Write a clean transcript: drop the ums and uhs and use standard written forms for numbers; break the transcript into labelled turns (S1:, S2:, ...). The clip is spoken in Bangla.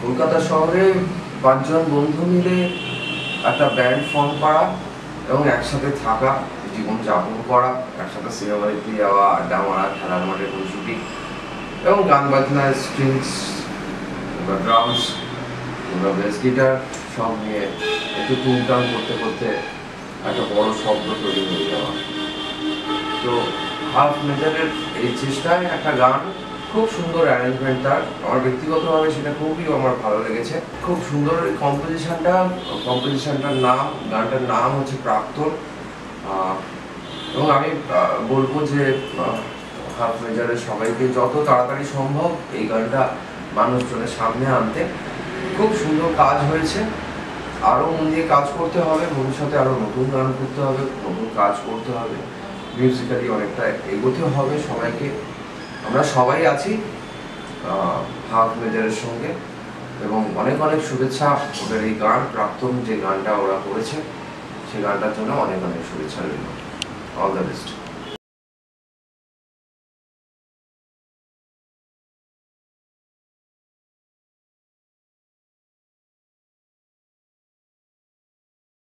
S1: কলকাতা শহরে ৫ জন বন্ধু মিলে একটা ব্যান্ড ফর্ম করা এবং একসাথে থাকা, জীবনযাপন করা, একসাথে সিনেমা দেখতে যাওয়া, আড্ডা মারা, খেলার মাঠে খুনসুটি এবং গান বাজনা, স্ট্রিংস কিংবা ড্রামস কিংবা বেস গিটার সব নিয়ে একটু টুনটান করতে করতে একটা বড় শব্দ তৈরি হয়ে যাওয়া। তো হাফ মেজারের এই চেষ্টায় একটা গান, খুব সুন্দর অ্যারেঞ্জমেন্ট তার, আমার ব্যক্তিগতভাবে সেটা খুবই আমার ভালো লেগেছে। খুব সুন্দর কম্পোজিশনটার নাম, গানটার নাম হচ্ছে প্রাক্তন। এবং আমি বলবো যে হাফ মেজারের সবাইকে যত তাড়াতাড়ি সম্ভব এই গানটা মানুষজনের সামনে আনতে। খুব সুন্দর কাজ হয়েছে, আরও মন দিয়ে কাজ করতে হবে, ভবিষ্যতে আরও নতুন গান করতে হবে, নতুন কাজ করতে হবে, মিউজিক্যালি অনেকটা এগোতে হবে সবাইকে। আমরা সবাই আছি হাফ মেজারের সঙ্গে এবং অনেক অনেক শুভেচ্ছা। ওদের এই গান প্রাক্তন যে গানটা ওরা করেছে সেই গানটার জন্য অনেক অনেক শুভেচ্ছা রইল। All the best.